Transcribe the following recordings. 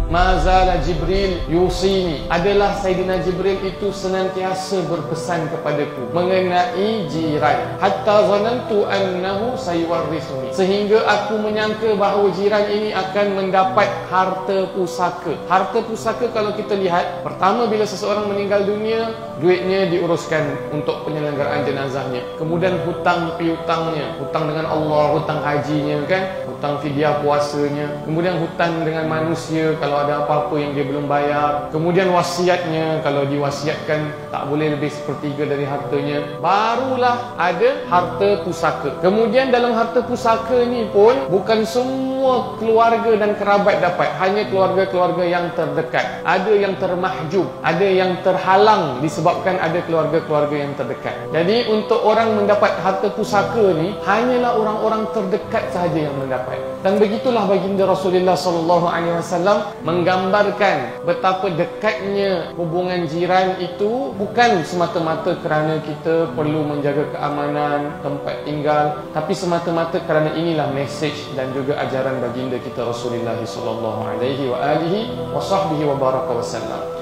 Mazala Jibril yusini, adalah Sayyidina Jibril itu senantiasa berpesan kepadaku mengenai jiran, hatta zanantu annahu sayuwarrisuni, sehingga aku menyangka bahawa jiran ini akan mendapat harta pusaka. Harta pusaka kalau kita lihat, pertama bila seseorang meninggal dunia, duitnya diuruskan untuk penyelenggaraan jenazahnya. Kemudian hutang piutangnya, hutang dengan Allah, hutang hajinya kan, hutang fidyah puasanya. Kemudian hutang dengan manusia kalau ada apa-apa yang dia belum bayar. Kemudian wasiatnya, kalau diwasiatkan tak boleh lebih sepertiga dari hartanya. Barulah ada harta pusaka. Kemudian dalam harta pusaka ni pun bukan semua keluarga dan kerabat dapat, hanya keluarga-keluarga yang terdekat. Ada yang termahjub, ada yang terhalang disebabkan ada keluarga-keluarga yang terdekat. Jadi untuk orang mendapat harta pusaka ni hanyalah orang-orang terdekat sahaja yang mendapat. Dan begitulah baginda Rasulullah SAW menggambarkan betapa dekatnya hubungan jiran itu bukan semata-mata kerana kita perlu menjaga keamanan tempat tinggal, tapi semata-mata kerana inilah mesej dan juga ajaran baginda kita Rasulullah SAW.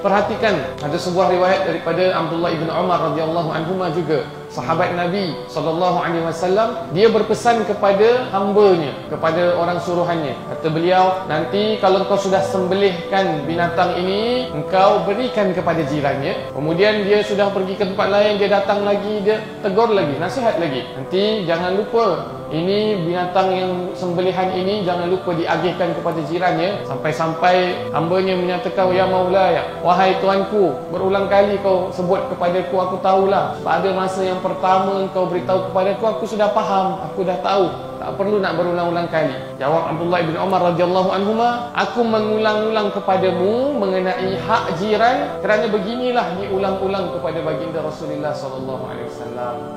Perhatikan, ada sebuah riwayat daripada Abdullah ibn Umar radhiyallahu anhuma juga, sahabat Nabi SAW. Dia berpesan kepada hambanya, kepada orang suruhannya. Kata beliau, nanti kalau engkau sudah sembelihkan binatang ini, engkau berikan kepada jirannya. Kemudian dia sudah pergi ke tempat lain, dia datang lagi, dia tegur lagi, nasihat lagi. Nanti jangan lupa, ini binatang yang sembelihan ini jangan lupa diagihkan kepada jirannya. Sampai-sampai hambanya menyatakan, ya maulaya, wahai tuanku, berulang kali kau sebut kepadaku, aku tahulah. Pada masa yang pertama engkau beritahu kepadaku, aku sudah faham, aku dah tahu, tak perlu nak berulang-ulang kali. Jawab Abdullah bin Umar radhiyallahu anhuma, aku mengulang-ulang kepadamu mengenai hak jiran kerana beginilah diulang-ulang kepada baginda Rasulullah SAW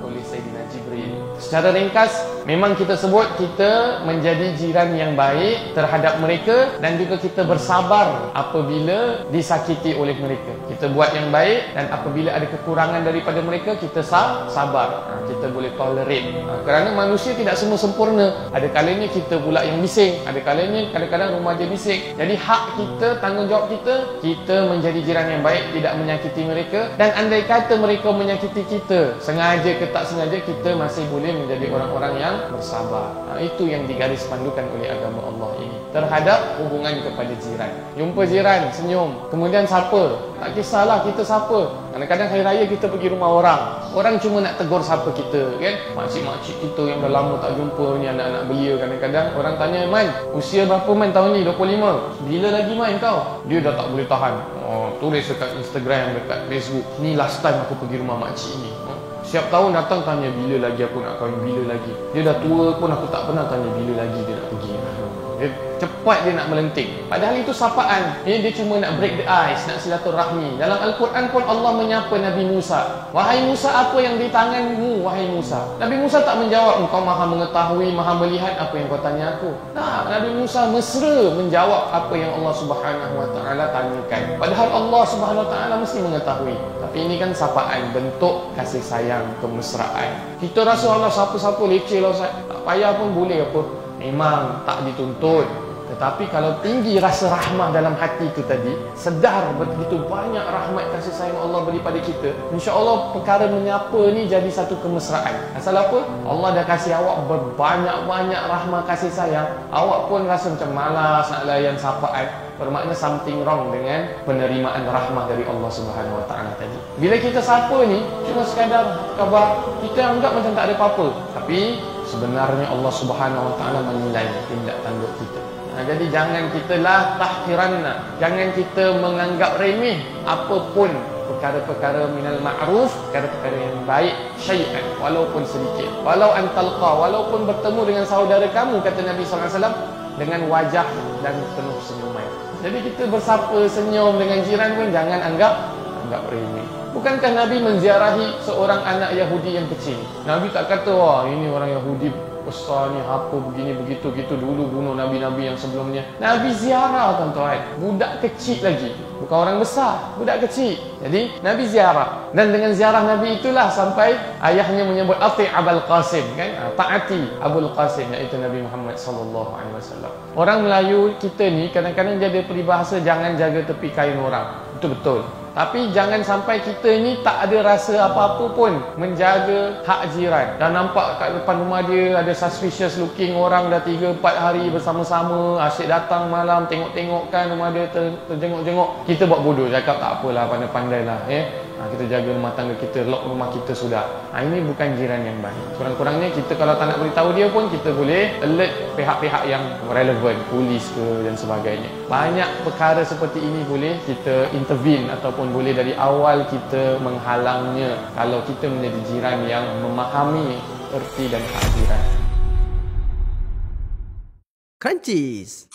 oleh Sayyidina Jibril. Secara ringkas, memang kita sebut kita menjadi jiran yang baik terhadap mereka dan juga kita bersabar apabila disakiti oleh mereka. Kita buat yang baik dan apabila ada kekurangan daripada mereka, kita sabar. Kita boleh tolerate. Kerana manusia tidak semua sempurna. Ada kalanya kita pula yang bising, ada kalanya kadang-kadang rumah dia bising. Jadi hak kita, tanggungjawab kita, kita menjadi jiran yang baik, tidak menyakiti mereka. Dan andai kata mereka menyakiti kita, sengaja ke tak sengaja, kita masih boleh menjadi orang-orang yang bersabar. Itu yang digaris pandukan oleh agama Allah ini terhadap hubungan kepada jiran. Jumpa jiran, senyum. Kemudian siapa? Tak kisahlah kita siapa. Kadang-kadang hari raya kita pergi rumah orang, orang cuma nak tegur siapa kita kan. Makcik-makcik kita yang dah lama tak jumpa ni, anak-anak belia. Kadang-kadang orang tanya, Man, usia berapa Man tahun ni? 25. Bila lagi Man kau? Dia dah tak boleh tahan. Tulis dekat Instagram, dekat Facebook, ni last time aku pergi rumah makcik ni. Setiap tahun datang tanya bila lagi aku nak kahwin, bila lagi. Dia dah tua pun aku tak pernah tanya bila lagi dia nak pergi. Dia cepat dia nak melenting. Padahal itu sapaan. Dia cuma nak break the ice, nak silaturahmi. Dalam Al-Quran pun Allah menyapa Nabi Musa. Wahai Musa, apa yang di tanganmu, wahai Musa? Nabi Musa tak menjawab, engkau maha mengetahui, maha melihat apa yang kau tanya aku. Nah, Nabi Musa mesra menjawab apa yang Allah Subhanahu Wa Taala tanyakan. Padahal Allah Subhanahu Wa Taala mesti mengetahui. Tapi ini kan sapaan, bentuk kasih sayang, kemesraan. Kita rasa Allah siapa-siapa leceh lah Ustaz. Tak payah pun boleh apa. Memang tak dituntut. Tetapi kalau tinggi rasa rahmah dalam hati itu tadi, sedar begitu banyak rahmat kasih sayang Allah beri pada kita, insya-Allah perkara menyapa ni jadi satu kemesraan. Asal apa? Allah dah kasih awak berbanyak-banyak rahmah kasih sayang, awak pun rasa macam malas nak layan sapaan. Bermakna something wrong dengan penerimaan rahmah dari Allah Subhanahu Wa Taala tadi. Bila kita sapa ni cuma sekadar khabar, kita anggap macam tak ada apa-apa. Tapi sebenarnya Allah Subhanahu Wa Taala menilai tindak tanduk kita. Jadi jangan kita la tahqiranna, jangan kita menganggap remeh apapun perkara-perkara minal ma'ruf, perkara-perkara yang baik, syai'an, walaupun sedikit. Walau antalqa, walaupun bertemu dengan saudara kamu, kata Nabi SAW, dengan wajah dan penuh senyuman. Jadi kita bersapa senyum dengan jiran pun jangan anggap remeh. Bukankah Nabi menziarahi seorang anak Yahudi yang kecil? Nabi tak kata, wah ini orang Yahudi besar ni, apa begini begitu gitu, dulu bunuh nabi-nabi yang sebelumnya. Nabi ziarah tuan-tuan, budak kecil lagi, bukan orang besar, budak kecil. Jadi Nabi ziarah, dan dengan ziarah Nabi itulah sampai ayahnya menyebut ati Abul Qasim kan, taati Abul Qasim, iaitu Nabi Muhammad sallallahu alaihi wasallam. Orang Melayu kita ni kadang-kadang dia ada peribahasa jangan jaga tepi kain orang. Itu betul. Tapi jangan sampai kita ni tak ada rasa apa-apa pun menjaga hak jiran. Dah nampak kat depan rumah dia ada suspicious looking orang dah 3-4 hari bersama-sama, asyik datang malam tengok-tengok kan rumah dia, terjenguk-jenguk. Kita buat bodoh, cakap tak apalah, pandai-pandai lah kita jaga rumah tangga kita, lock rumah kita sudah. Ini bukan jiran yang baik. Kurang-kurangnya kita kalau tak nak beritahu dia pun, kita boleh alert pihak-pihak yang relevan, polis ke dan sebagainya. Banyak perkara seperti ini boleh kita intervene, ataupun boleh dari awal kita menghalangnya kalau kita menjadi jiran yang memahami erti dan hak jiran. Crunchies.